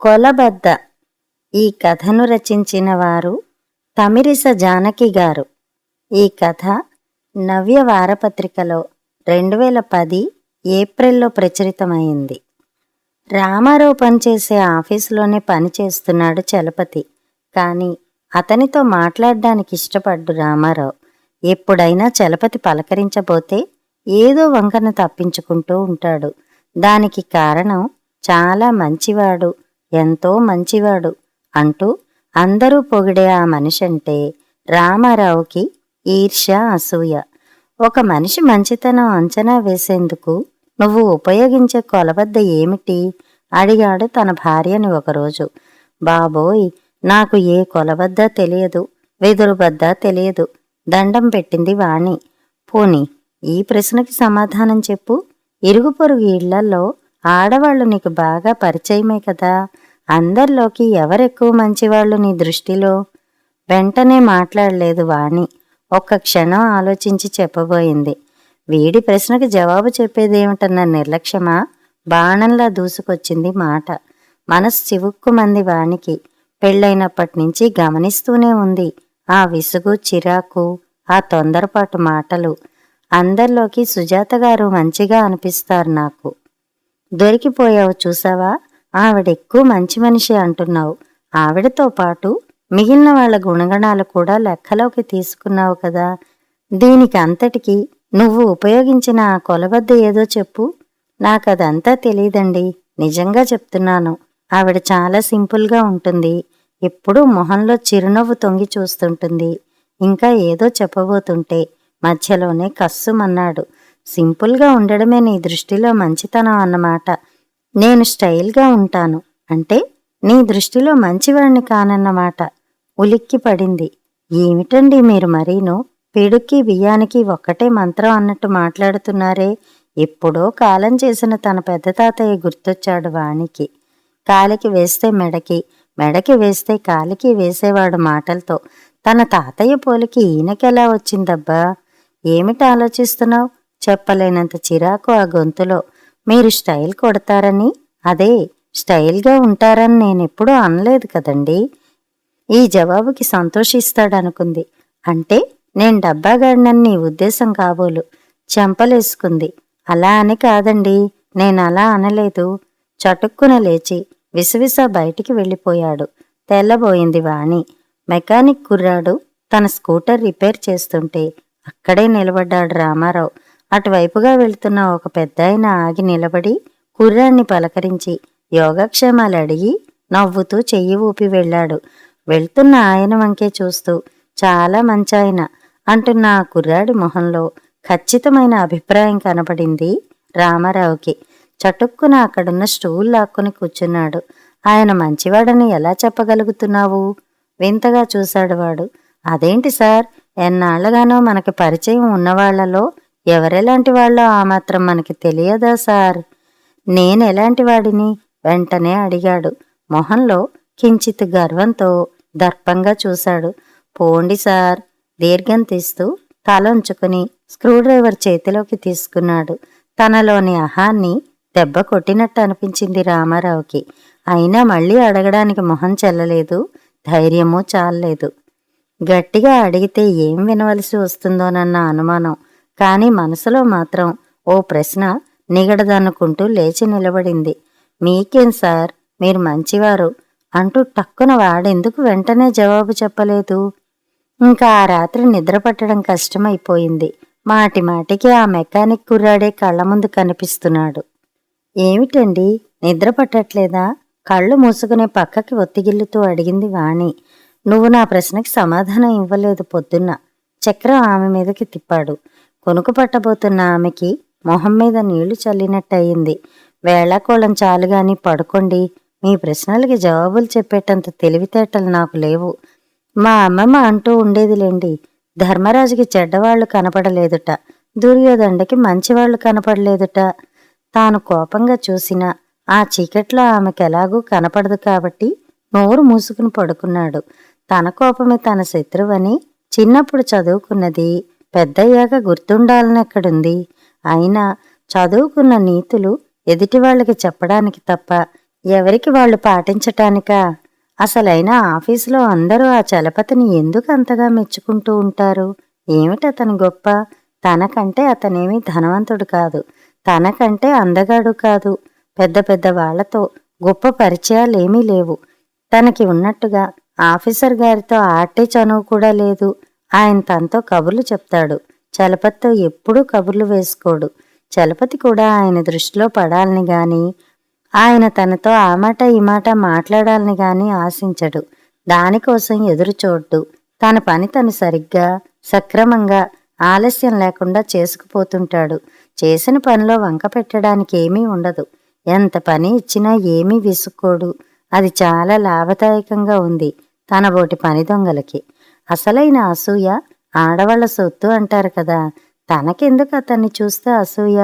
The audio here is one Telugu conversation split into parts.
కొలబద్ద. ఈ కథను రచించిన వారు తమిరిస జానకి గారు. ఈ కథ నవ్య వారపత్రికలో 2010 ఏప్రిల్లో ప్రచురితమైంది. రామారావు పనిచేసే ఆఫీసులోనే పనిచేస్తున్నాడు చలపతి. కానీ అతనితో మాట్లాడడానికి ఇష్టపడ్డు రామారావు. ఎప్పుడైనా చలపతి పలకరించబోతే ఏదో వంకన తప్పించుకుంటూ ఉంటాడు. దానికి కారణం చాలా మంచివాడు, ఎంతో మంచివాడు అంటూ అందరూ పొగిడే ఆ మనిషి అంటే రామారావుకి ఈర్ష్య, అసూయ. ఒక మనిషి మంచితనం అంచనా వేసేందుకు నువ్వు ఉపయోగించే కొలబద్ద ఏమిటి అడిగాడు తన భార్యని ఒకరోజు. బాబోయ్, నాకు ఏ కొలబద్ద తెలియదు, వెదురుబద్ద తెలియదు, దండం పెట్టింది వాణి. పోనీ ఈ ప్రశ్నకి సమాధానం చెప్పు. ఇరుగు పొరుగు ఇళ్లలో ఆడవాళ్లు నీకు బాగా పరిచయమే కదా, అందరిలోకి ఎవరెక్కువ మంచివాళ్లు నీ దృష్టిలో? వెంటనే మాట్లాడలేదు వాణి. ఒక్క క్షణం ఆలోచించి చెప్పబోయింది. వీడి ప్రశ్నకు జవాబు చెప్పేదేమిటన్న నిర్లక్ష్యమా? బాణంలా దూసుకొచ్చింది మాట. మనసు చివుక్కుమంది వానికి. పెళ్ళైనప్పటినుంచి గమనిస్తూనే ఉంది ఆ విసుగు, చిరాకు, ఆ తొందరపాటు మాటలు. అందరిలోకి సుజాత గారు మంచిగా అనిపిస్తారు నాకు. దొరికిపోయావు చూసావా, ఆవిడెక్కువ మంచి మనిషి అంటున్నావు. ఆవిడతో పాటు మిగిలిన వాళ్ళ గుణగణాలు కూడా లెక్కలోకి తీసుకున్నావు కదా. దీనికి అంతటికీ నువ్వు ఉపయోగించిన ఆ కొలబద్ద ఏదో చెప్పు. నాకదంతా తెలీదండి, నిజంగా చెప్తున్నాను. ఆవిడ చాలా సింపుల్గా ఉంటుంది. ఎప్పుడూ మొహంలో చిరునవ్వు తొంగి చూస్తుంటుంది. ఇంకా ఏదో చెప్పబోతుంటే మధ్యలోనే కస్సుమన్నాడు. సింపుల్గా ఉండడమే నీ దృష్టిలో మంచితనం అన్నమాట. నేను స్టైల్గా ఉంటాను అంటే నీ దృష్టిలో మంచివాణ్ణి కానన్నమాట. ఉలిక్కి పడింది. ఏమిటండి మీరు మరీను, పిడుక్కి బియ్యానికి ఒక్కటే మంత్రం అన్నట్టు మాట్లాడుతున్నారే? ఎప్పుడో కాలం చేసిన తన పెద్ద తాతయ్య గుర్తొచ్చాడు వానికి. కాలికి వేస్తే మెడకి, మెడకి వేస్తే కాలికి వేసేవాడు మాటలతో. తన తాతయ్య పోలికి ఈయనకెలా వచ్చిందబ్బా? ఏమిటి ఆలోచిస్తున్నావు? చెప్పలేనంత చిరాకు ఆ గొంతులో. మీరు స్టైల్ కొడతారని, అదే స్టైల్గా ఉంటారని నేనెప్పుడూ అనలేదు కదండి. ఈ జవాబుకి సంతోషిస్తాడనుకుంది. అంటే నేను డబ్బాగాడినని నీ ఉద్దేశం కాబోలు. చెంపలేసుకుంది. అలా అని కాదండి, నేనలా అనలేదు. చటుక్కున లేచి విసవిస బయటికి వెళ్ళిపోయాడు. తెల్లబోయింది వాణి. మెకానిక్ కుర్రాడు తన స్కూటర్ రిపేర్ చేస్తుంటే అక్కడే నిలబడ్డాడు రామారావు. అటువైపుగా వెళ్తున్న ఒక పెద్దాయన ఆగి నిలబడి కుర్రాన్ని పలకరించి యోగక్షేమాలు అడిగి నవ్వుతూ చెయ్యి ఊపి వెళ్ళాడు. వెళ్తున్న ఆయన వంకే చూస్తూ చాలా మంచాయన అంటున్న ఆ కుర్రాడి మొహంలో ఖచ్చితమైన అభిప్రాయం కనపడింది రామారావుకి. చటుక్కున అక్కడున్న స్టూల్ లాక్కుని కూర్చున్నాడు. ఆయన మంచివాడని ఎలా చెప్పగలుగుతున్నావు? వింతగా చూశాడు వాడు. అదేంటి సార్, ఎన్నాళ్లగానో మనకి పరిచయం ఉన్నవాళ్లలో ఎవరెలాంటి వాళ్ళో ఆ మాత్రం మనకి తెలియదా సార్? నేనెలాంటి వాడిని? వెంటనే అడిగాడు. మొహంలో కించిత్ గర్వంతో దర్పంగా చూశాడు. పోండి సార్. దీర్ఘం తీస్తూ తలొంచుకుని స్క్రూడ్రైవర్ చేతిలోకి తీసుకున్నాడు. తనలోని అహాన్ని దెబ్బ కొట్టినట్టు అనిపించింది రామారావుకి. అయినా మళ్ళీ అడగడానికి మొహం చెల్లలేదు, ధైర్యమూ చాలలేదు. గట్టిగా అడిగితే ఏం వినవలసి వస్తుందోనన్న అనుమానం. కాని మనసులో మాత్రం ఓ ప్రశ్న నిగడదనుకుంటూ లేచి నిలబడింది. మీకేం సార్, మీరు మంచివారు అంటూ టక్కున వాడెందుకు వెంటనే జవాబు చెప్పలేదు? ఇంకా ఆ రాత్రి నిద్ర పట్టడం కష్టమైపోయింది. మాటి మాటికి ఆ మెకానిక్ కుర్రాడే కళ్ళ ముందు కనిపిస్తున్నాడు. ఏమిటండి, నిద్ర పట్టట్లేదా? కళ్ళు మూసుకునే పక్కకి ఒత్తిగిల్లుతూ అడిగింది వాణి. నువ్వు నా ప్రశ్నకి సమాధానం ఇవ్వలేదు పొద్దున్న. చక్రం ఆమె మీదకి తిప్పాడు. కొనుకు పట్టబోతున్న ఆమెకి మొహం మీద నీళ్లు చల్లినట్టయింది. వేళాకోళం చాలుగాని పడుకోండి. మీ ప్రశ్నలకి జవాబులు చెప్పేటంత తెలివితేటలు నాకు లేవు. మా అమ్మమ్మ అంటూ ఉండేదిలేండి, ధర్మరాజుకి చెడ్డవాళ్లు కనపడలేదుట, దుర్యోధనుడికి మంచివాళ్లు కనపడలేదుట. తాను కోపంగా చూసినా ఆ చీకట్లో ఆమెకెలాగూ కనపడదు కాబట్టి నోరు మూసుకుని పడుకున్నాడు. తన కోపమే తన శత్రువని చిన్నప్పుడు చదువుకున్నది పెద్దయ్యాక గుర్తుండాలనెక్కడుంది? అయినా చదువుకున్న నీతులు ఎదుటివాళ్లకి చెప్పడానికి తప్ప ఎవరికి వాళ్ళు పాటించటానికా? అసలైనా ఆఫీసులో అందరూ ఆ చలపతిని ఎందుకు అంతగా మెచ్చుకుంటూ ఉంటారు? ఏమిటతని గొప్ప? తనకంటే అతనేమీ ధనవంతుడు కాదు, తనకంటే అందగాడు కాదు, పెద్ద పెద్ద వాళ్లతో గొప్ప పరిచయాలేమీ లేవు. తనకి ఉన్నట్టుగా ఆఫీసర్ గారితో ఆటే చనువు కూడా లేదు. ఆయన తనతో కబుర్లు చెప్తాడు, చలపతితో ఎప్పుడూ కబుర్లు వేసుకోడు. చలపతి కూడా ఆయన దృష్టిలో పడాలని గాని, ఆయన తనతో ఆ మాట ఈ మాట మాట్లాడాలని గాని ఆశించడు. దానికోసం ఎదురు చూడ్డు. తన పని తను సరిగ్గా సక్రమంగా ఆలస్యం లేకుండా చేసుకుపోతుంటాడు. చేసిన పనిలో వంక పెట్టడానికి ఏమీ ఉండదు. ఎంత పని ఇచ్చినా ఏమీ విసుక్కోడు. అది చాలా లాభదాయకంగా ఉంది తనబోటి పని దొంగలకి. అసలైన అసూయ ఆడవాళ్ల సొత్తు అంటారు కదా. తనకెందుకు అతన్ని చూస్తే అసూయ?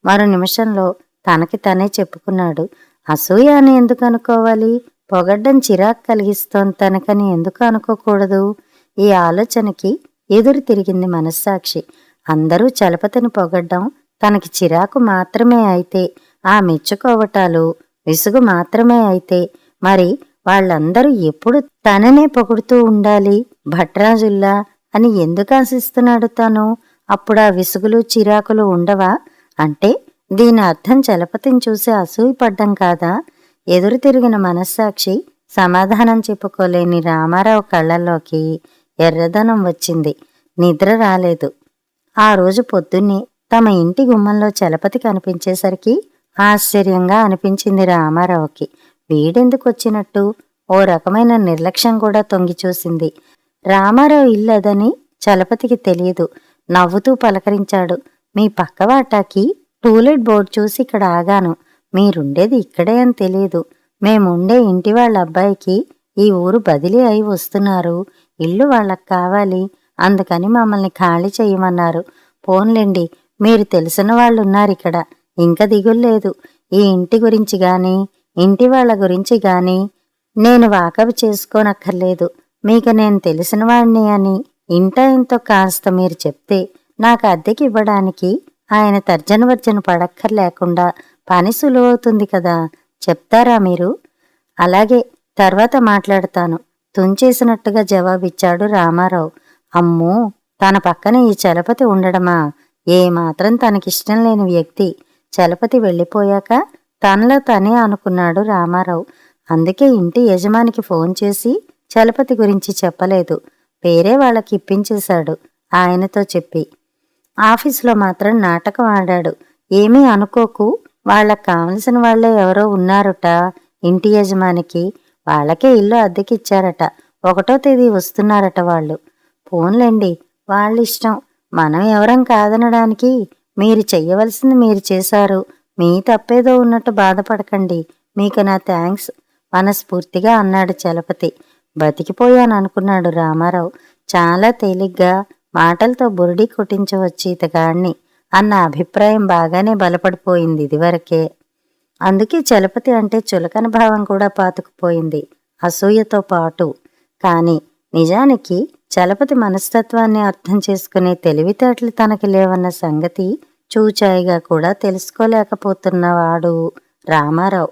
మరో నిమిషంలో తనకి తనే చెప్పుకున్నాడు. అసూయ అని ఎందుకు అనుకోవాలి? పొగడ్డం చిరాకు కలిగిస్తోంది తనకని ఎందుకు అనుకోకూడదు? ఈ ఆలోచనకి ఎదురు తిరిగింది మనస్సాక్షి. అందరూ చలపతిని పొగడ్డం తనకి చిరాకు మాత్రమే అయితే, ఆ మెచ్చుకోవటాలు విసుగు మాత్రమే అయితే, మరి వాళ్ళందరూ ఎప్పుడు తననే పొగుడుతూ ఉండాలి భట్రాజుల్లా అని ఎందుకు ఆశిస్తున్నాడు తను? అప్పుడా విసుగులు చిరాకులు ఉండవా? అంటే దీని అర్థం చలపతిని చూసి అసూయపడ్డం కాదా? ఎదురు తిరిగిన మనస్సాక్షి సమాధానం చెప్పుకోలేని రామారావు కళ్ళల్లోకి ఎర్రదనం వచ్చింది. నిద్ర రాలేదు. ఆ రోజు పొద్దున్నే తమ ఇంటి గుమ్మంలో చలపతి కనిపించేసరికి ఆశ్చర్యంగా అనిపించింది రామారావుకి. వీడెందుకు వచ్చినట్టు? ఓ రకమైన నిర్లక్ష్యం కూడా తొంగి చూసింది. రామారావు ఇల్లు అదని చలపతికి తెలియదు. నవ్వుతూ పలకరించాడు. మీ పక్కవాటాకి టూలెట్ బోర్డు చూసి ఇక్కడ ఆగాను. మీరుండేది ఇక్కడే అని తెలియదు. మేముండే ఇంటి వాళ్ళ అబ్బాయికి ఈ ఊరు బదిలీ అయి వస్తున్నారు. ఇల్లు వాళ్ళకి కావాలి, అందుకని మమ్మల్ని ఖాళీ చెయ్యమన్నారు. పోన్లేండి, మీరు తెలిసిన వాళ్ళున్నారిక్కడ, ఇంక దిగుల్లేదు. ఈ ఇంటి గురించి గాని ఇంటి వాళ్ళ గురించి గాని నేను వాకబు చేసుకోనక్కర్లేదు. మీకు నేను తెలిసిన వాణ్ణి అని ఇంటో కాస్త మీరు చెప్తే నాకు అద్దెకి ఇవ్వడానికి ఆయన తర్జనవర్జన పడక్కర్లేకుండా పని సులువవుతుంది కదా. చెప్తారా మీరు? అలాగే, తర్వాత మాట్లాడతాను తుంచేసినట్టుగా జవాబిచ్చాడు రామారావు. అమ్మో, తన పక్కన ఈ చలపతి ఉండడమా? ఏమాత్రం తనకిష్టం లేని వ్యక్తి. చలపతి వెళ్ళిపోయాక తనలో తనే అనుకున్నాడు రామారావు. అందుకే ఇంటి యజమానికి ఫోన్ చేసి చలపతి గురించి చెప్పలేదు. వేరే వాళ్ళకి ఇప్పించేశాడు ఆయనతో చెప్పి. ఆఫీసులో మాత్రం నాటకం ఆడాడు. ఏమీ అనుకోకు, వాళ్ళకి కావలసిన వాళ్లే ఎవరో ఉన్నారుట ఇంటి యజమానికి. వాళ్ళకే ఇల్లు అద్దెకిచ్చారట. 1వ తేదీ వస్తున్నారట వాళ్ళు. పోన్లేండి, వాళ్ళిష్టం, మనం ఎవరం కాదనడానికి. మీరు చెయ్యవలసింది మీరు చేశారు. మీ తప్పేదో ఉన్నట్టు బాధపడకండి. మీకు నా థ్యాంక్స్ మనస్ఫూర్తిగా అన్నాడు చలపతి. బతికిపోయాననుకున్నాడు రామారావు. చాలా తేలిగ్గా మాటలతో బురిడి కొట్టించవచ్చు ఇతగాణ్ణి అన్న అభిప్రాయం బాగానే బలపడిపోయింది ఇదివరకే. అందుకే చలపతి అంటే చులకన భావం కూడా పాతుకుపోయింది అసూయతో పాటు. కాని నిజానికి చలపతి మనస్తత్వాన్ని అర్థం చేసుకునే తెలివితేటలు తనకి లేవన్న సంగతి చూచాయిగా కూడా తెలుసుకోలేకపోతున్నవాడు రామారావు.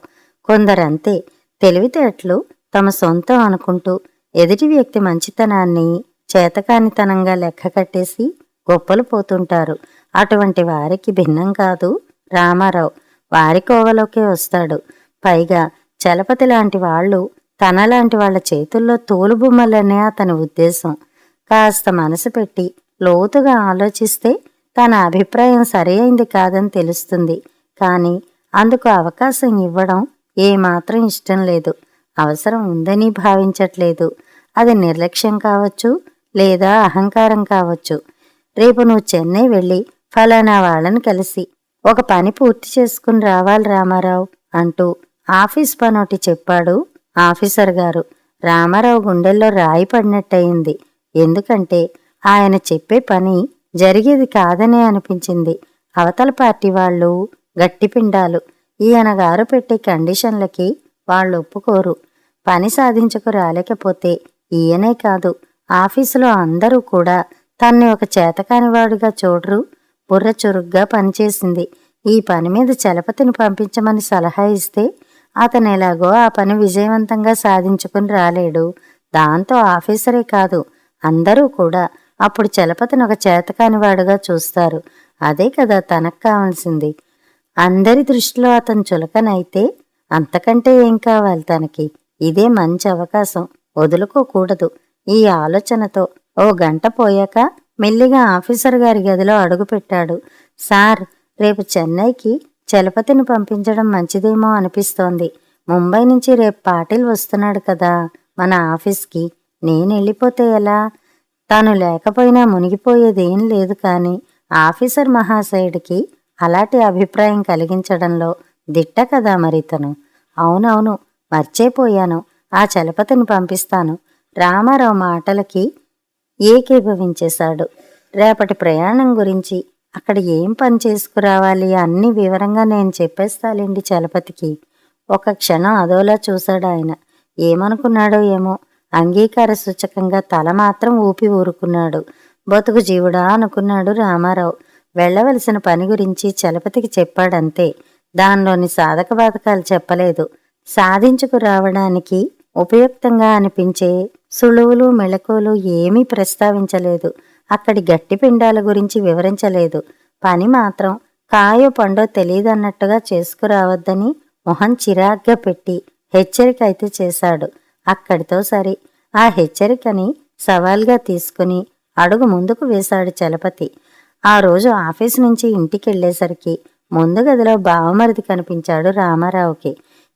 కొందరంతే, తెలివితేటలు తమ సొంతం అనుకుంటూ ఎదుటి వ్యక్తి మంచితనాన్ని చేతకానితనంగా లెక్క కట్టేసి గొప్పలు పోతుంటారు. అటువంటి వారికి భిన్నం కాదు రామారావు. వారి కోవలోకే వస్తాడు. పైగా చలపతి లాంటి వాళ్ళు తనలాంటి వాళ్ల చేతుల్లో తోలుబొమ్మలనే అతని ఉద్దేశం. కాస్త మనసు పెట్టి లోతుగా ఆలోచిస్తే తన అభిప్రాయం సరైంది కాదని తెలుస్తుంది. కాని అందుకు అవకాశం ఇవ్వడం ఏమాత్రం ఇష్టం లేదు. అవసరం ఉందని భావించట్లేదు. అది నిర్లక్ష్యం కావచ్చు, లేదా అహంకారం కావచ్చు. రేపు నువ్వు చెన్నై వెళ్ళి ఫలానా వాళ్ళని కలిసి ఒక పని పూర్తి చేసుకుని రావాలి రామారావు అంటూ ఆఫీస్ పనోటి చెప్పాడు ఆఫీసర్ గారు. రామారావు గుండెల్లో రాయి పడినట్టయింది. ఎందుకంటే ఆయన చెప్పే పని జరిగేది కాదనే అనిపించింది. అవతల పార్టీ వాళ్ళు గట్టిపిండాలు. ఈయన గారు పెట్టే కండిషన్లకి వాళ్ళు ఒప్పుకోరు. పని సాధించకు రాలేకపోతే ఈయనే కాదు, ఆఫీసులో అందరూ కూడా తన్ని ఒక చేతకానివాడుగా చూడరు. బుర్ర చురుగ్గా పనిచేసింది. ఈ పని మీద చలపతిని పంపించమని సలహా ఇస్తే అతను ఎలాగో ఆ పని విజయవంతంగా సాధించుకుని రాలేడు. దాంతో ఆఫీసరే కాదు, అందరూ కూడా అప్పుడు చలపతిని ఒక చేతకానివాడుగా చూస్తారు. అదే కదా తనకు కావాల్సింది. అందరి దృష్టిలో అతను చులకనైతే అంతకంటే ఏం కావాలి తనకి? ఇదే మంచి అవకాశం, వదులుకోకూడదు. ఈ ఆలోచనతో ఓ గంట పోయాక మెల్లిగా ఆఫీసర్ గారి గదిలో అడుగుపెట్టాడు. సార్, రేపు చెన్నైకి చలపతిని పంపించడం మంచిదేమో అనిపిస్తోంది. ముంబై నుంచి రేపు పాటిల్ వస్తున్నాడు కదా మన ఆఫీస్కి. నేనెళ్ళిపోతే ఎలా? తాను లేకపోయినా మునిగిపోయేదేం లేదు, కానీ ఆఫీసర్ మహాశయుడికి అలాంటి అభిప్రాయం కలిగించడంలో దిట్ట కదా మరి తను. అవునవును, మర్చేపోయాను. ఆ చలపతిని పంపిస్తాను. రామారావు మాటలకి ఏకీభవించేశాడు. రేపటి ప్రయాణం గురించి, అక్కడ ఏం పని చేసుకురావాలి అన్నీ వివరంగా నేను చెప్పేస్తాలేండి చలపతికి. ఒక క్షణం అదోలా చూశాడాయన. ఏమనుకున్నాడో ఏమో, అంగీకార సూచకంగా తల మాత్రం ఊపి ఊరుకున్నాడు. బతుకు జీవుడా అనుకున్నాడు రామారావు. వెళ్లవలసిన పని గురించి చలపతికి చెప్పాడంతే. దానిలోని సాధక బాధకాలు చెప్పలేదు. సాధించుకురావడానికి ఉపయుక్తంగా అనిపించే సులువులు మెళకువలు ఏమీ ప్రస్తావించలేదు. అక్కడి గట్టి పిండాల గురించి వివరించలేదు. పని మాత్రం కాయో పండో తెలియదన్నట్టుగా చేసుకురావద్దని మొహం చిరాగ్గా పెట్టి హెచ్చరిక అయితే చేశాడు. అక్కడితో సరి. ఆ హెచ్చరికని సవాల్గా తీసుకుని అడుగు ముందుకు వేశాడు చలపతి. ఆ రోజు ఆఫీసు నుంచి ఇంటికెళ్లేసరికి ముందు గదిలో బావమరిది కనిపించాడు రామారావుకి.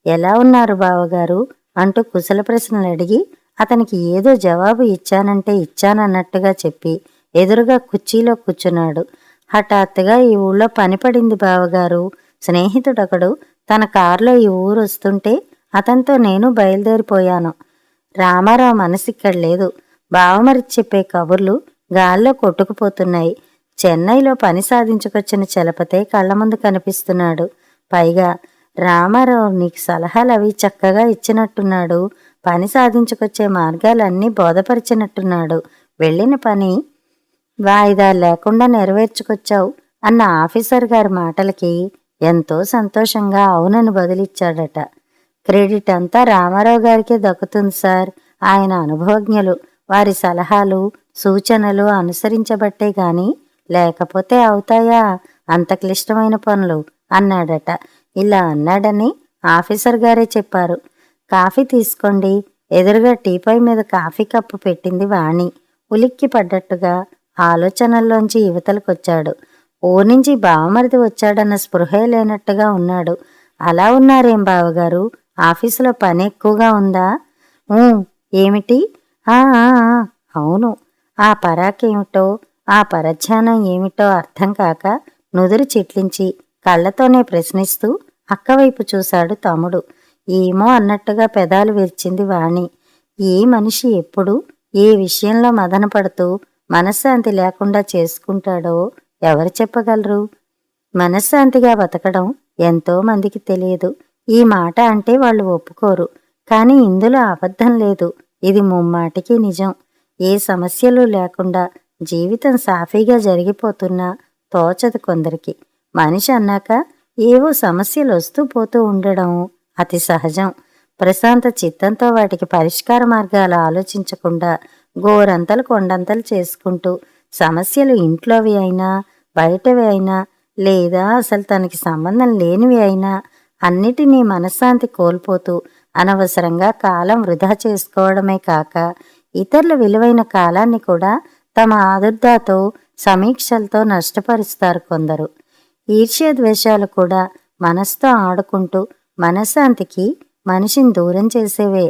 ఎలా ఉన్నారు బావగారు అంటూ కుశల ప్రశ్నలు అడిగి అతనికి ఏదో జవాబు ఇచ్చానంటే ఇచ్చానన్నట్టుగా చెప్పి ఎదురుగా కుర్చీలో కూర్చున్నాడు. హఠాత్తుగా ఈ ఊళ్ళో పని పడింది బావగారు. స్నేహితుడొకడు తన కారులో ఈ ఊరు వస్తుంటే అతనితో నేను బయలుదేరిపోయాను. రామారావు మనసిక్కడ లేదు. బావమరిది చెప్పే కబుర్లు గాల్లో కొట్టుకుపోతున్నాయి. చెన్నైలో పని సాధించుకొచ్చిన చలపతే కళ్ల ముందు కనిపిస్తున్నాడు. పైగా రామారావు నీకు సలహాలు అవి చక్కగా ఇచ్చినట్టున్నాడు. పని సాధించుకొచ్చే మార్గాలన్నీ బోధపరిచినట్టున్నాడు. వెళ్ళిన పని వాయిదా లేకుండా నెరవేర్చుకొచ్చావు అన్న ఆఫీసర్ గారి మాటలకి ఎంతో సంతోషంగా అవునని బదులిచ్చాడట. క్రెడిట్ అంతా రామారావు గారికే దక్కుతుంది సార్. ఆయన అనుభవజ్ఞులు. వారి సలహాలు సూచనలు అనుసరించబట్టే గాని లేకపోతే అవుతాయా అంత క్లిష్టమైన పనులు అన్నాడట. ఇలా అన్నాడని ఆఫీసర్ గారే చెప్పారు. కాఫీ తీసుకోండి. ఎదురుగా టీపై మీద కాఫీ కప్పు పెట్టింది వాణి. ఉలిక్కి పడ్డట్టుగా ఆలోచనల్లోంచి యువతలకొచ్చాడు. ఊరి నుంచి బావమరిది వచ్చాడన్న స్పృహే లేనట్టుగా ఉన్నాడు. అలా ఉన్నారేం బావగారు? ఆఫీసులో పని ఎక్కువగా ఉందా? ఏమిటి? ఆ అవును. ఆ పరాకేమిటో, ఆ పరధ్యానం ఏమిటో అర్థం కాక నుదురు చిట్లించి కళ్లతోనే ప్రశ్నిస్తూ అక్కవైపు చూశాడు తమ్ముడు. ఏమో అన్నట్టుగా పెదాలు విరిచింది వాణి. ఏ మనిషి ఎప్పుడు ఏ విషయంలో మదనపడుతూ మనశ్శాంతి లేకుండా చేసుకుంటాడో ఎవరు చెప్పగలరు? మనశ్శాంతిగా బతకడం ఎంతో మందికి తెలియదు. ఈ మాట అంటే వాళ్ళు ఒప్పుకోరు. కానీ ఇందులో అబద్ధం లేదు. ఇది ముమ్మాటికి నిజం. ఏ సమస్యలు లేకుండా జీవితం సాఫీగా జరిగిపోతున్నా తోచదు కొందరికి. మనిషి అన్నాక ఏవో సమస్యలు వస్తూ పోతూ ఉండడం అతి సహజం. ప్రశాంత చిత్తంతో వాటికి పరిష్కార మార్గాలు ఆలోచించకుండా గోరంతలు కొండంతలు చేసుకుంటూ సమస్యలు ఇంట్లోవి అయినా బయటవి అయినా లేదా అసలు తనకి సంబంధం లేనివి అయినా అన్నిటినీ మనశ్శాంతి కోల్పోతూ అనవసరంగా కాలం వృధా చేసుకోవడమే కాక ఇతరుల విలువైన కాలాన్ని కూడా తమ ఆదుర్దాతో సమీక్షలతో నష్టపరుస్తారు కొందరు. ఈర్ష్యద్వేషాలు కూడా మనసుతో ఆడుకుంటూ మనశ్శాంతికి మనిషిని దూరం చేసేవే.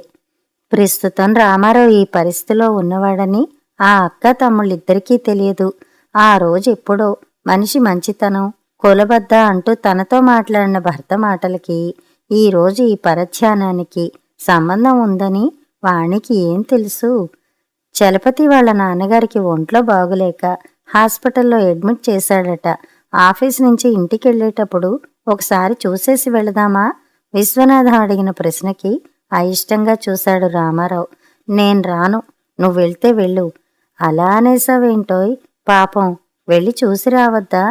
ప్రస్తుతం రామారావు ఈ పరిస్థితిలో ఉన్నవాడని ఆ అక్క తమ్ముళ్ళిద్దరికీ తెలియదు. ఆ రోజు ఎప్పుడో మనిషి మంచితనం కొలబద్ద అంటూ తనతో మాట్లాడిన భర్త మాటలకి ఈ రోజు ఈ పరధ్యానానికి సంబంధం ఉందని వాణికి ఏం తెలుసు? చలపతి వాళ్ళ నాన్నగారికి ఒంట్లో బాగులేక హాస్పిటల్లో అడ్మిట్ చేశాడట. ఆఫీస్ నుంచి ఇంటికెళ్ళేటప్పుడు ఒకసారి చూసేసి వెళదామా? విశ్వనాథం అడిగిన ప్రశ్నకి అయిష్టంగా చూశాడు రామారావు. నేను రాను, నువ్వు వెళ్తే వెళ్ళు. అలా అనేసావేంటోయ్? పాపం వెళ్ళి చూసి రావద్దా?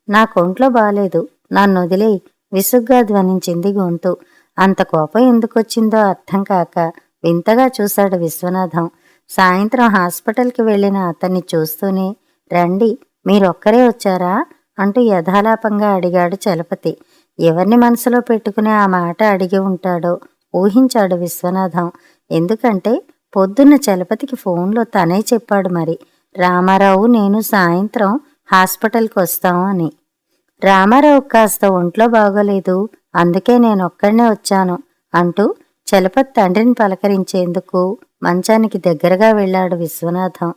నాకొంట్లో బాలేదు, నన్నొదిలే విసుగ్గా ధ్వనించింది గొంతు. అంత కోపం ఎందుకొచ్చిందో అర్థం కాక వింతగా చూశాడు విశ్వనాథం. సాయంత్రం హాస్పిటల్కి వెళ్ళిన అతన్ని చూస్తూనే, రండి, మీరొక్కరే వచ్చారా అంటూ యథాలాపంగా అడిగాడు చలపతి. ఎవరిని మనసులో పెట్టుకుని ఆ మాట అడిగి ఉంటాడో ఊహించాడు విశ్వనాథం. ఎందుకంటే పొద్దున్న చలపతికి ఫోన్లో తనే చెప్పాడు మరి, రామారావు నేను సాయంత్రం హాస్పిటల్కి వస్తాం అని. రామారావు కాస్త ఒంట్లో బాగోలేదు, అందుకే నేనొక్కడనే వచ్చాను అంటూ చలపతి తండ్రిని పలకరించేందుకు మంచానికి దగ్గరగా వెళ్ళాడు విశ్వనాథం.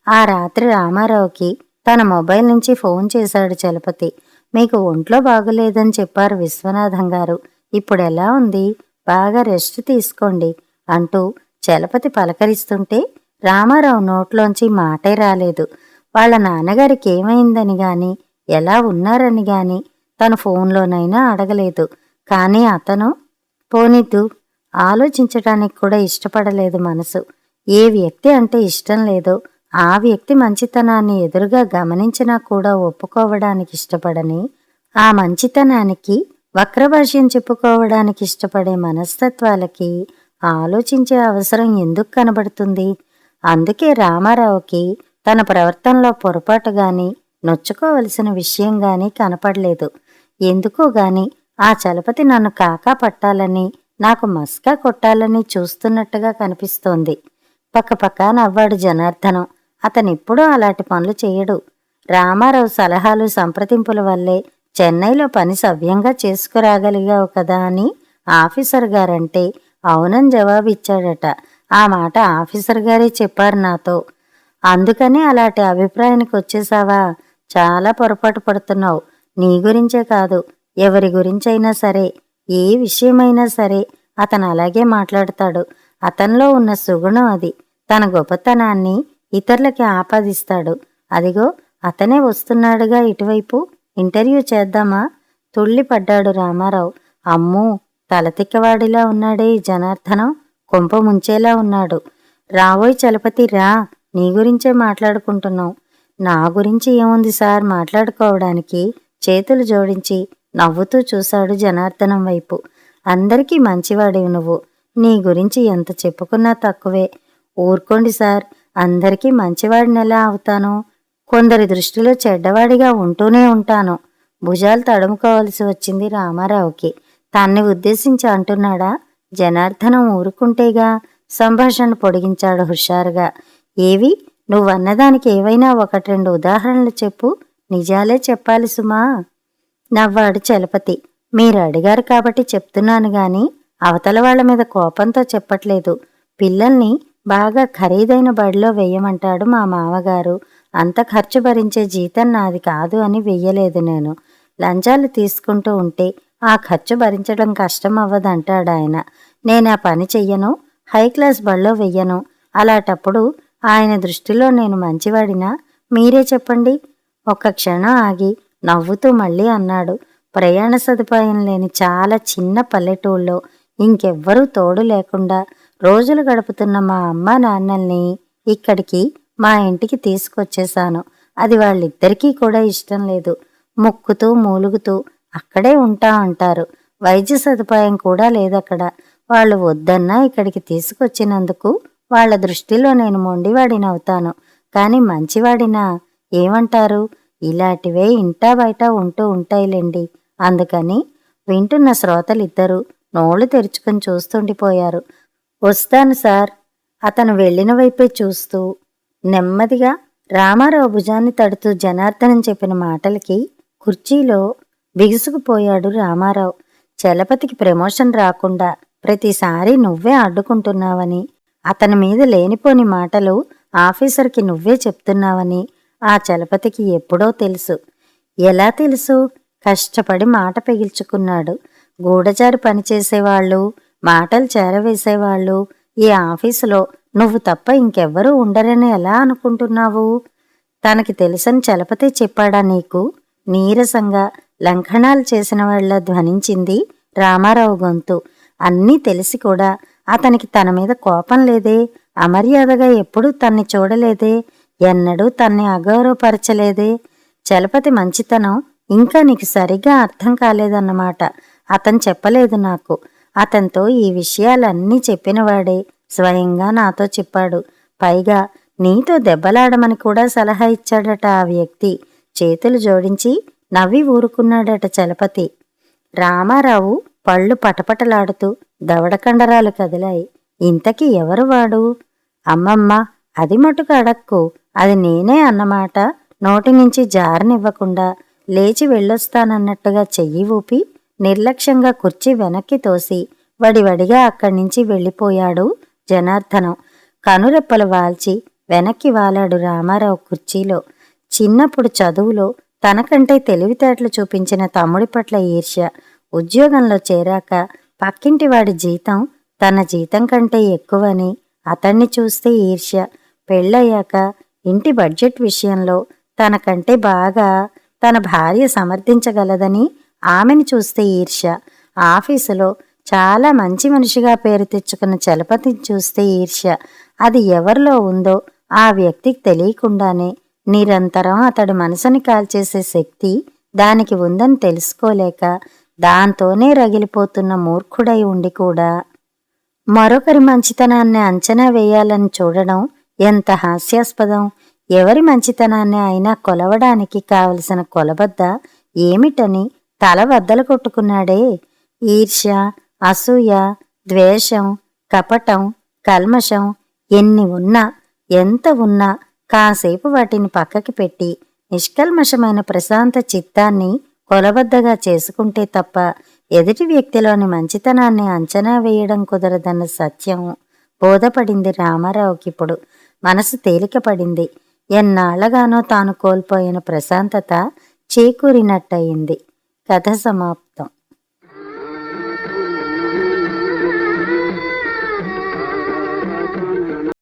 ఆ రాత్రి రామారావుకి తన మొబైల్ నుంచి ఫోన్ చేశాడు చలపతి. మీకు ఒంట్లో బాగోలేదని చెప్పారు విశ్వనాథం గారు, ఇప్పుడెలా ఉంది, బాగా రెస్ట్ తీసుకోండి అంటూ చలపతి పలకరిస్తుంటే రామారావు నోట్లోంచి మాటే రాలేదు. వాళ్ళ నాన్నగారికి ఏమైందని గాని, ఎలా ఉన్నారని గాని తను ఫోన్లోనైనా అడగలేదు. కానీ అతను పోనిద్దు, ఆలోచించటానికి కూడా ఇష్టపడలేదు మనసు. ఏ వ్యక్తి అంటే ఇష్టం లేదో ఆ వ్యక్తి మంచితనాన్ని ఎదురుగా గమనించినా కూడా ఒప్పుకోవడానికి ఇష్టపడని, ఆ మంచితనానికి వక్రభాష్యం చెప్పుకోవడానికి ఇష్టపడే మనస్తత్వాలకి ఆలోచించే అవసరం ఎందుకు కనబడుతుంది? అందుకే రామారావుకి తన ప్రవర్తనలో పొరపాటు గాని, నొచ్చుకోవలసిన విషయం గాని కనపడలేదు. ఎందుకో గాని ఆ చలపతి నన్ను కాకా పట్టాలని, నాకు మస్కా కొట్టాలని చూస్తున్నట్టుగా కనిపిస్తోంది. పక్కపక్క నవ్వాడు జనార్దనం. అతనెప్పుడూ అలాంటి పనులు చేయడు. రామారావు సలహాలు సంప్రదింపుల వల్లే చెన్నైలో పని సవ్యంగా చేసుకురాగలిగావు కదా అని ఆఫీసర్ గారంటే అవునని జవాబిచ్చాడట. ఆ మాట ఆఫీసర్ గారే చెప్పారు నాతో. అందుకని అలాంటి అభిప్రాయానికి వచ్చేసావా? చాలా పొరపాటు పడుతున్నావు. నీ గురించే కాదు, ఎవరి గురించైనా సరే, ఏ విషయమైనా సరే అతను అలాగే మాట్లాడతాడు. అతనిలో ఉన్న సుగుణం అది. తన గొప్పతనాన్ని ఇతరులకి ఆపాదిస్తాడు. అదిగో అతనే వస్తున్నాడుగా ఇటువైపు, ఇంటర్వ్యూ చేద్దామా? తుళ్ళిపడ్డాడు రామారావు. అమ్మూ, తలతిక్కవాడిలా ఉన్నాడే ఈ జనార్దనం, కొంప ముంచేలా ఉన్నాడు. రావోయ్ చలపతి, రా, నీ గురించే మాట్లాడుకుంటున్నాం. నా గురించి ఏముంది సార్ మాట్లాడుకోవడానికి? చేతులు జోడించి నవ్వుతూ చూశాడు జనార్దనం వైపు. అందరికీ మంచివాడివి నువ్వు, నీ గురించి ఎంత చెప్పుకున్నా తక్కువే. ఊరుకోండి సార్, అందరికీ మంచివాడినెలా అవుతాను? కొందరి దృష్టిలో చెడ్డవాడిగా ఉంటూనే ఉంటాను. భుజాలు తడుముకోవలసి వచ్చింది రామారావుకి. తన్ని ఉద్దేశించి అంటున్నాడా? జనార్దనం ఊరుకుంటేగా. సంభాషణ పొడిగించాడు హుషారుగా. ఏవి, నువ్వన్నదానికి ఏవైనా ఒకటి రెండు ఉదాహరణలు చెప్పు. నిజాలే చెప్పాలి సుమా. నవ్వాడు చలపతి. మీరు అడిగారు కాబట్టి చెప్తున్నాను గాని అవతల వాళ్ల మీద కోపంతో చెప్పట్లేదు. పిల్లల్ని బాగా ఖరీదైన బడిలో వెయ్యమంటాడు మా మామగారు. అంత ఖర్చు భరించే జీతం నాది కాదు అని వెయ్యలేదు నేను. లంచాలు తీసుకుంటూ ఉంటే ఆ ఖర్చు భరించడం కష్టం అవ్వదంటాడాయన. నేనా పని చెయ్యను, హై క్లాస్ బడిలో వెయ్యను. అలాంటప్పుడు ఆయన దృష్టిలో నేను మంచివాడినా? మీరే చెప్పండి. ఒక్క క్షణం ఆగి నవ్వుతూ మళ్ళీ అన్నాడు. ప్రయాణ సదుపాయం లేని చాలా చిన్న పల్లెటూళ్ళలో ఇంకెవ్వరూ తోడు లేకుండా రోజులు గడుపుతున్న మా అమ్మ నాన్నల్ని ఇక్కడికి, మా ఇంటికి తీసుకొచ్చేశాను. అది వాళ్ళిద్దరికీ కూడా ఇష్టం లేదు. ముక్కుతూ మూలుగుతూ అక్కడే ఉంటా అంటారు. వైద్య సదుపాయం కూడా లేదక్కడ. వాళ్ళు వద్దన్నా ఇక్కడికి తీసుకొచ్చినందుకు వాళ్ళ దృష్టిలో నేను మొండివాడినవుతాను. కాని మంచివాడినా ఏమంటారు? ఇలాంటివే ఇంటా బయట ఉంటూ ఉంటాయిలేండి. అందుకని వింటున్న శ్రోతలిద్దరూ నోళ్లు తెరుచుకుని చూస్తుండిపోయారు. వస్తాను సార్, అతను వెళ్ళిన వైపే చూస్తూ నెమ్మదిగా రామారావు భుజాన్ని తడుతూ జనార్దనం చెప్పిన మాటలకి కుర్చీలో బిగుసుకుపోయాడు రామారావు. చలపతికి ప్రమోషన్ రాకుండా ప్రతిసారి నువ్వే అడ్డుకుంటున్నావని, అతని మీద లేనిపోని మాటలు ఆఫీసర్కి నువ్వే చెప్తున్నావని ఆ చలపతికి ఎప్పుడో తెలుసు. ఎలా తెలుసు? కష్టపడి మాట పెగిల్చుకున్నాడు. గూఢచారి పనిచేసేవాళ్ళు, మాటలు చేరవేసేవాళ్ళు ఈ ఆఫీసులో నువ్వు తప్ప ఇంకెవ్వరూ ఉండరని ఎలా అనుకుంటున్నావు? తనకి తెలుసని చలపతి చెప్పాడా నీకు? నీరసంగా లంఘనాలు చేసిన వాళ్ళ ధ్వనించింది రామారావు గొంతు. అన్నీ తెలిసి కూడా అతనికి తన మీద కోపం లేదే? అమర్యాదగా ఎప్పుడూ తన్ని చూడలేదే? ఎన్నడూ తన్ని అగౌరవపరచలేదే? చలపతి మంచితనం ఇంకా నీకు సరిగ్గా అర్థం కాలేదన్నమాట. అతను చెప్పలేదు నాకు. అతనితో ఈ విషయాలన్నీ చెప్పినవాడే స్వయంగా నాతో చెప్పాడు. పైగా నీతో దెబ్బలాడమని కూడా సలహా ఇచ్చాడట ఆ వ్యక్తి. చేతులు జోడించి నవ్వి ఊరుకున్నాడట చలపతి. రామారావు పళ్ళు పటపటలాడుతూ దవడకండరాలు కదిలాయి. ఇంతకీ ఎవరు వాడు? అమ్మమ్మ, అది మటుకు అడక్కు. అది నేనే అన్నమాట నోటి నుంచి జారనివ్వకుండా లేచి వెళ్ళొస్తానన్నట్టుగా చెయ్యి ఊపి నిర్లక్ష్యంగా కుర్చీ వెనక్కి తోసి వడివడిగా అక్కడి నుంచి వెళ్ళిపోయాడు జనార్దనం. కనురెప్పలు వాల్చి వెనక్కి వాలాడు రామారావు కుర్చీలో. చిన్నప్పుడు చదువులో తనకంటే తెలివితేటలు చూపించిన తమ్ముడి పట్ల ఈర్ష్య. ఉద్యోగంలో చేరాక పక్కింటివాడి జీతం తన జీతం కంటే ఎక్కువని అతన్ని చూస్తే ఈర్ష్య. పెళ్ళయ్యాక ఇంటి బడ్జెట్ విషయంలో తనకంటే బాగా తన భార్య సమర్థించగలదని ఆమెను చూస్తే ఈర్ష్య. ఆఫీసులో చాలా మంచి మనిషిగా పేరు తెచ్చుకున్న చలపతిని చూస్తే ఈర్ష్య. అది ఎవరిలో ఉందో ఆ వ్యక్తికి తెలియకుండానే నిరంతరం అతడి మనసుని కాల్చేసే శక్తి దానికి ఉందని తెలుసుకోలేక దాంతోనే రగిలిపోతున్న మూర్ఖుడై ఉండి కూడా మరొకరి మంచితనాన్ని అంచనా వేయాలని చూడడం ఎంత హాస్యాస్పదం. ఎవరి మంచితనాన్ని అయినా కొలవడానికి కావలసిన కొలబద్ద ఏమిటని తల వద్దలు కొట్టుకున్నాడే. ఈర్ష్య, అసూయ, ద్వేషం, కపటం, కల్మషం ఎన్ని ఉన్నా ఎంత ఉన్నా కాసేపు వాటిని పక్కకి పెట్టి నిష్కల్మషమైన ప్రశాంత చిత్తాన్ని కొలబద్దగా చేసుకుంటే తప్ప ఎదుటి వ్యక్తిలోని మంచితనాన్ని అంచనా వేయడం కుదరదన్న సత్యం బోధపడింది రామారావుకిప్పుడు. మనసు తేలికపడింది. ఎన్నాళ్లగానో తాను కోల్పోయిన ప్రశాంతత చేకూరినట్టయింది. కథ సమాప్తం.